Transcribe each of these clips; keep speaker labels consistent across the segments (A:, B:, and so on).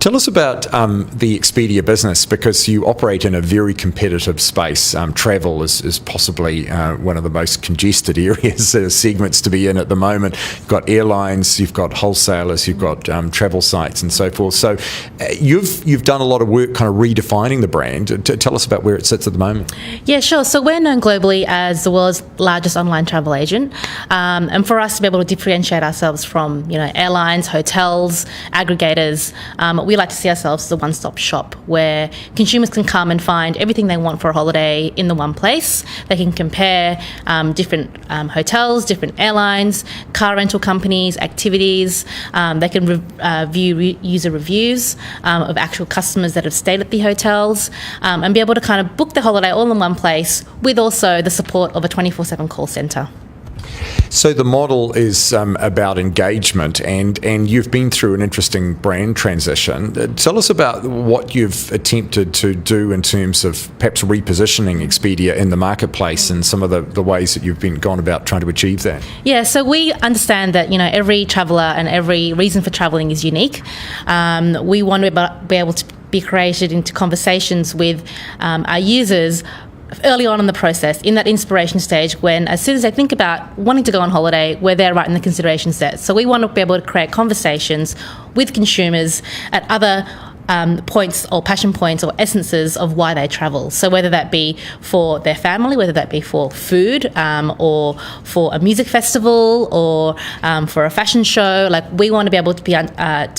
A: Tell us about the Expedia business, because you operate in a very competitive space. Travel is possibly one of the most congested areas, segments to be in at the moment. You've got airlines, you've got wholesalers, you've got travel sites and so forth. So you've done a lot of work kind of redefining the brand. Tell us about where it sits at the moment.
B: Yeah, sure. So we're known globally as the world's largest online travel agent. And for us to be able to differentiate ourselves from, airlines, hotels, aggregators, we like to see ourselves as a one-stop shop where consumers can come and find everything they want for a holiday in the one place. They can compare different hotels, different airlines, car rental companies, activities. They can view user reviews of actual customers that have stayed at the hotels, and be able to kind of book the holiday all in one place with also the support of a 24/7 call centre.
A: So the model is about engagement, and you've been through an interesting brand transition. Tell us about what you've attempted to do in terms of perhaps repositioning Expedia in the marketplace and some of the ways that you've gone about trying to achieve that.
B: Yeah, so we understand that every traveller and every reason for travelling is unique. We want to be able to be created into conversations with our users early on in the process, in that inspiration stage, when as soon as they think about wanting to go on holiday, we're there right in the consideration set. So we want to be able to create conversations with consumers at other points or passion points or essences of why they travel. So whether that be for their family, whether that be for food, or for a music festival, or for a fashion show, we want to be able to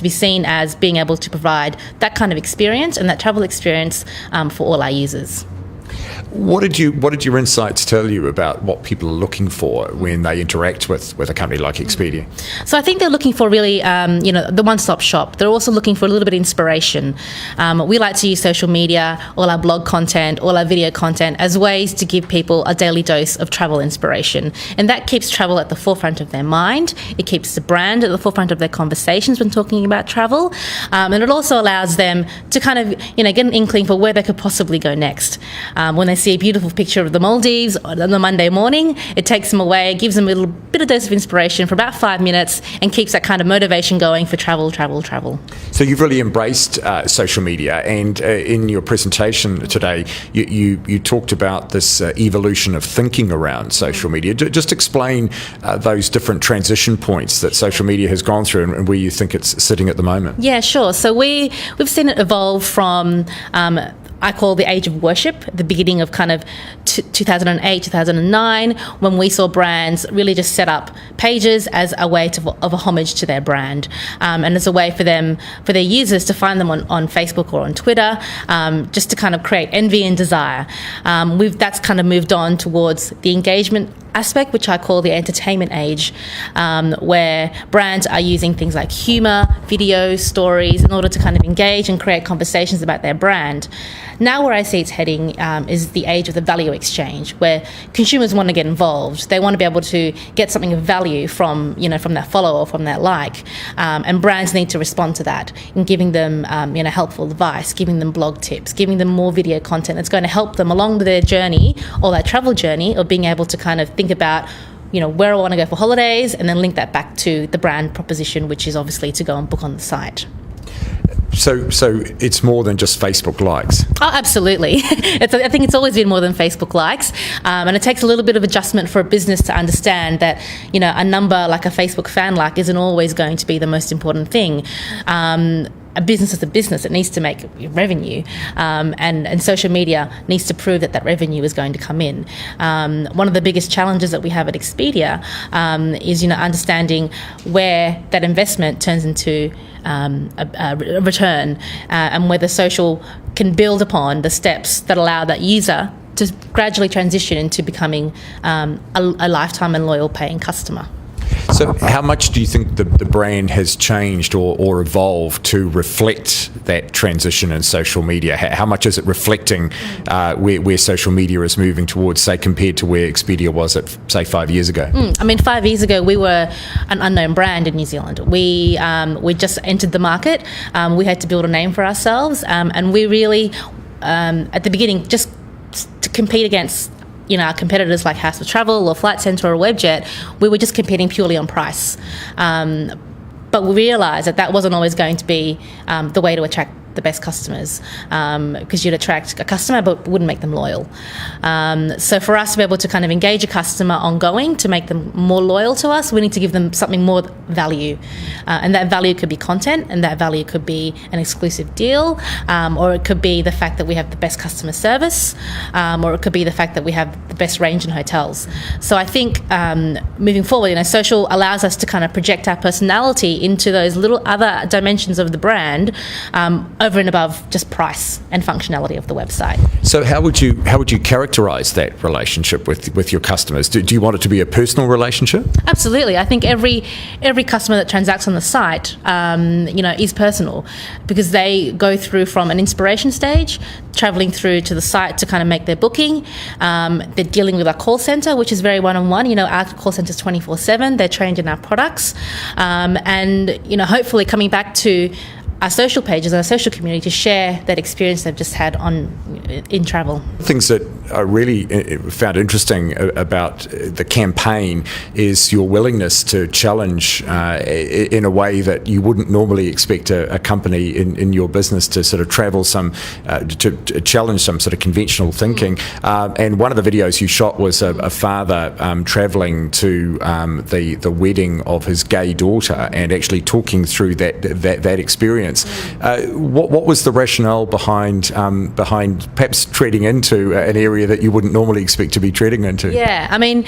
B: be seen as being able to provide that kind of experience and that travel experience for all our users.
A: What did your insights tell you about what people are looking for when they interact with a company like Expedia?
B: So I think they're looking for really, the one-stop shop. They're also looking for a little bit of inspiration. We like to use social media, all our blog content, all our video content as ways to give people a daily dose of travel inspiration. And that keeps travel at the forefront of their mind. It keeps the brand at the forefront of their conversations when talking about travel. And it also allows them to kind of, get an inkling for where they could possibly go next. When they see a beautiful picture of the Maldives on the Monday morning, it takes them away, gives them a little bit of dose of inspiration for about 5 minutes and keeps that kind of motivation going for travel.
A: So you've really embraced social media, and in your presentation today, you talked about this evolution of thinking around social media. Just explain those different transition points that social media has gone through and where you think it's sitting at the moment.
B: Yeah, sure. So we've seen it evolve from I call the age of worship, the beginning of kind of 2008, 2009, when we saw brands really just set up pages as a way of a homage to their brand, and as a way for their users to find them on Facebook or on Twitter, just to kind of create envy and desire. That's kind of moved on towards the engagement aspect, which I call the entertainment age, where brands are using things like humour, videos, stories in order to kind of engage and create conversations about their brand. Now where I see it's heading is the age of the value exchange, where consumers want to get involved. They want to be able to get something of value from that follow or from that like, and brands need to respond to that in giving them helpful advice, giving them blog tips, giving them more video content that's going to help them along their journey or their travel journey of being able to kind of think about where I want to go for holidays, and then link that back to the brand proposition, which is obviously to go and book on the site.
A: So it's more than just Facebook likes.
B: Oh, absolutely. I think it's always been more than Facebook likes, and it takes a little bit of adjustment for a business to understand that a number like a Facebook fan like isn't always going to be the most important thing. A business is a business. It needs to make revenue, and social media needs to prove that revenue is going to come in. One of the biggest challenges that we have at Expedia is understanding where that investment turns into a return, and whether social can build upon the steps that allow that user to gradually transition into becoming a lifetime and loyal paying customer.
A: So how much do you think the brand has changed or evolved to reflect that transition in social media? How much is it reflecting where social media is moving towards, say, compared to where Expedia was at, say, 5 years ago?
B: 5 years ago, we were an unknown brand in New Zealand. We just entered the market. We had to build a name for ourselves, and we really, at the beginning, just to compete against our competitors like House of Travel or Flight Centre or Webjet, we were just competing purely on price. But we realised that wasn't always going to be the way to attract the best customers, because you'd attract a customer but wouldn't make them loyal. So for us to be able to kind of engage a customer ongoing to make them more loyal to us, we need to give them something more value, and that value could be content, and that value could be an exclusive deal, or it could be the fact that we have the best customer service, or it could be the fact that we have the best range in hotels. So I think moving forward, social allows us to kind of project our personality into those little other dimensions of the brand, over and above just price and functionality of the website.
A: So how would you characterise that relationship with your customers? Do you want it to be a personal relationship?
B: Absolutely. I think every customer that transacts on the site, is personal, because they go through from an inspiration stage, travelling through to the site to kind of make their booking. They're dealing with our call centre, which is very one-on-one. Our call centre is 24/7. They're trained in our products, and hopefully coming back to our social pages and our social community to share that experience they've just had in travel.
A: Things that I really found interesting about the campaign is your willingness to challenge in a way that you wouldn't normally expect a company in your business to sort of travel to challenge some sort of conventional thinking. And one of the videos you shot was a father travelling to the wedding of his gay daughter and actually talking through that experience. What was the rationale behind perhaps treading into an area that you wouldn't normally expect to be treading into?
B: Yeah, I mean,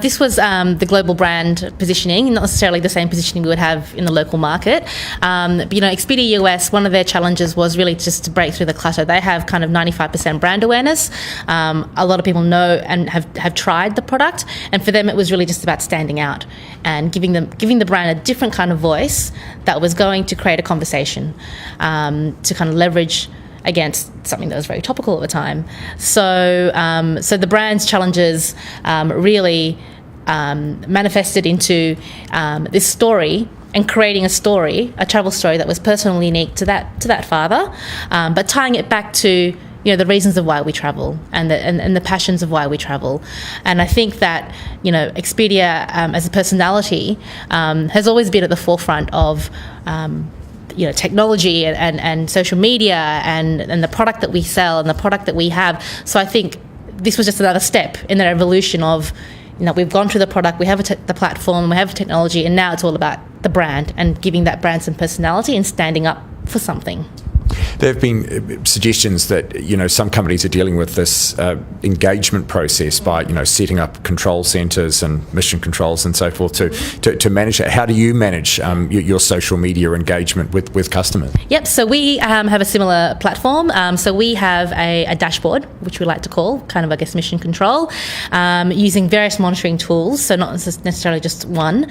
B: this was the global brand positioning, not necessarily the same positioning we would have in the local market. But, Expedia US, one of their challenges was really just to break through the clutter. They have kind of 95% brand awareness. A lot of people know and have tried the product, and for them it was really just about standing out and giving the brand a different kind of voice that was going to create a conversation, to kind of leverage against something that was very topical at the time. So the brand's challenges really manifested into this story, and creating a travel story that was personally unique to that father, but tying it back to the reasons of why we travel and the passions of why we travel. And I think that Expedia as a personality has always been at the forefront of technology and social media and the product that we sell and the product that we have. So I think this was just another step in the evolution of, we've gone through the product, we have the platform, we have technology, and now it's all about the brand and giving that brand some personality and standing up for something.
A: There have been suggestions that some companies are dealing with this engagement process by setting up control centres and mission controls and so forth to manage it. How do you manage your social media engagement with customers?
B: Yep, so we have a similar platform. So we have a dashboard, which we like to call kind of, I guess, mission control, using various monitoring tools, so not necessarily just one.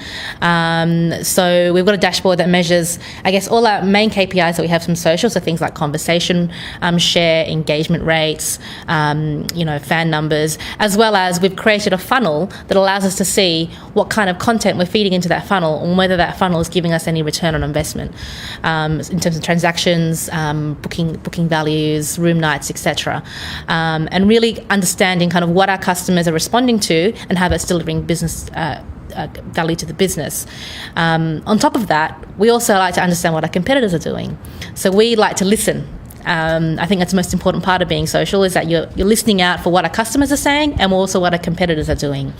B: So we've got a dashboard that measures, I guess, all our main KPIs that we have from social, so things like conversation share, engagement rates, fan numbers, as well as we've created a funnel that allows us to see what kind of content we're feeding into that funnel and whether that funnel is giving us any return on investment in terms of transactions, booking values, room nights, etc. And really understanding kind of what our customers are responding to and how that's delivering business value to the business. On top of that, we also like to understand what our competitors are doing. So we like to listen. I think that's the most important part of being social, is that you're listening out for what our customers are saying and also what our competitors are doing.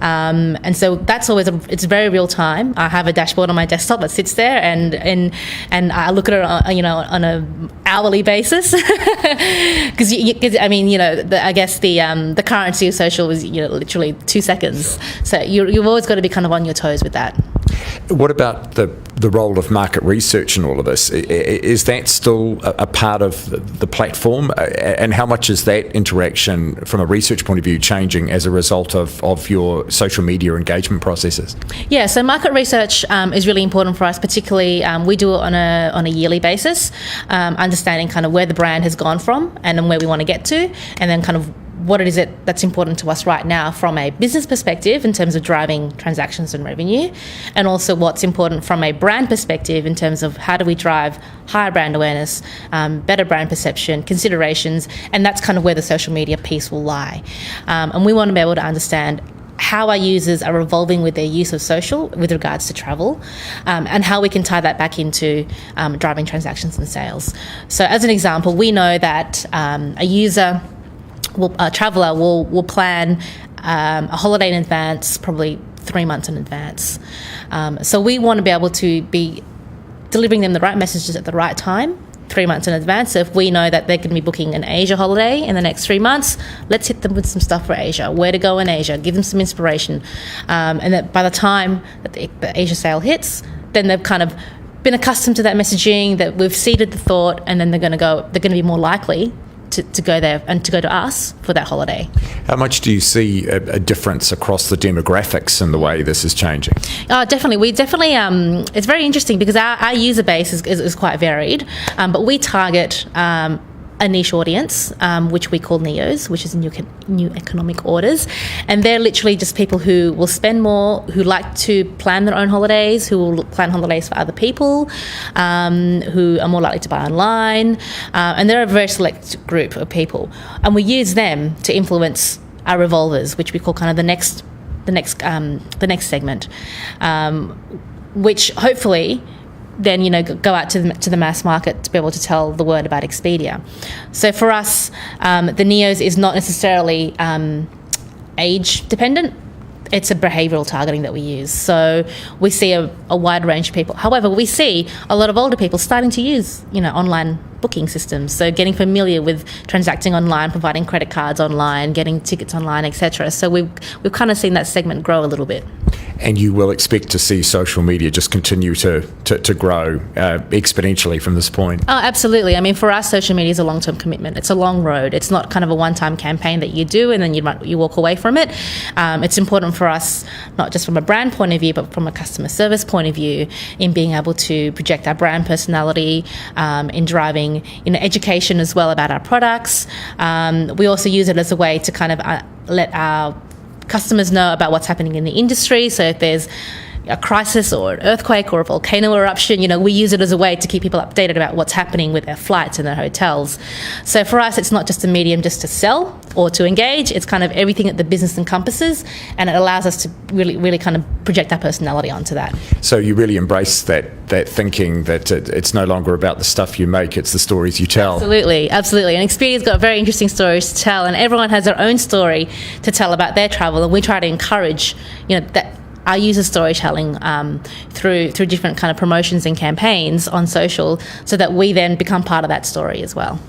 B: And so that's always it's very real time. I have a dashboard on my desktop that sits there, and I look at it on a hourly basis, because I guess the currency of social is literally 2 seconds. So you've always got to be kind of on your toes with that.
A: What about the role of market research in all of this? Is that still a part of the platform? And how much is that interaction from a research point of view changing as a result of your social media engagement processes? Yeah,
B: so market research is really important for us, particularly we do it on a yearly basis, understanding kind of where the brand has gone from and where we want to get to, and then kind of what it is that's important to us right now from a business perspective in terms of driving transactions and revenue, and also what's important from a brand perspective in terms of how do we drive higher brand awareness, better brand perception, considerations, and that's kind of where the social media piece will lie. And we want to be able to understand how our users are evolving with their use of social with regards to travel, and how we can tie that back into driving transactions and sales. So as an example, we know that a traveller will plan a holiday in advance, probably 3 months in advance. So we want to be able to be delivering them the right messages at the right time, 3 months in advance. So if we know that they're going to be booking an Asia holiday in the next 3 months, let's hit them with some stuff for Asia, where to go in Asia, give them some inspiration. And that by the time that the Asia sale hits, then they've kind of been accustomed to that messaging, that we've seeded the thought, and then they're going to be more likely to go there and to go to us for that holiday.
A: How much do you see a difference across the demographics in the way this is changing?
B: Definitely. It's very interesting because our user base is quite varied, but we target a niche audience, which we call NEOs, which is new economic orders. And they're literally just people who will spend more, who like to plan their own holidays, who will plan holidays for other people, who are more likely to buy online. And they're a very select group of people. And we use them to influence our revolvers, which we call kind of the next segment, which hopefully then go out to the mass market to be able to tell the word about Expedia. So for us, the NEOs is not necessarily age dependent. It's a behavioural targeting that we use. So we see a wide range of people. However, we see a lot of older people starting to use online booking systems. So getting familiar with transacting online, providing credit cards online, getting tickets online, etc. So we've kind of seen that segment grow a little bit.
A: And you will expect to see social media just continue to grow exponentially from this point?
B: Oh, absolutely. I mean, for us, social media is a long-term commitment. It's a long road. It's not kind of a one-time campaign that you do and then you walk away from it. It's important for us, not just from a brand point of view, but from a customer service point of view, in being able to project our brand personality, in driving education as well about our products. We also use it as a way to kind of let our customers know about what's happening in the industry. So if there's a crisis or an earthquake or a volcano eruption, we use it as a way to keep people updated about what's happening with their flights and their hotels. So for us, it's not just a medium just to sell or to engage. It's kind of everything that the business encompasses, and it allows us to really kind of project our personality onto that.
A: So you really embrace that thinking that it's no longer about the stuff you make, it's the stories you tell.
B: Absolutely. And Expedia's got very interesting stories to tell, and everyone has their own story to tell about their travel, and we try to encourage that our user storytelling through different kind of promotions and campaigns on social, so that we then become part of that story as well.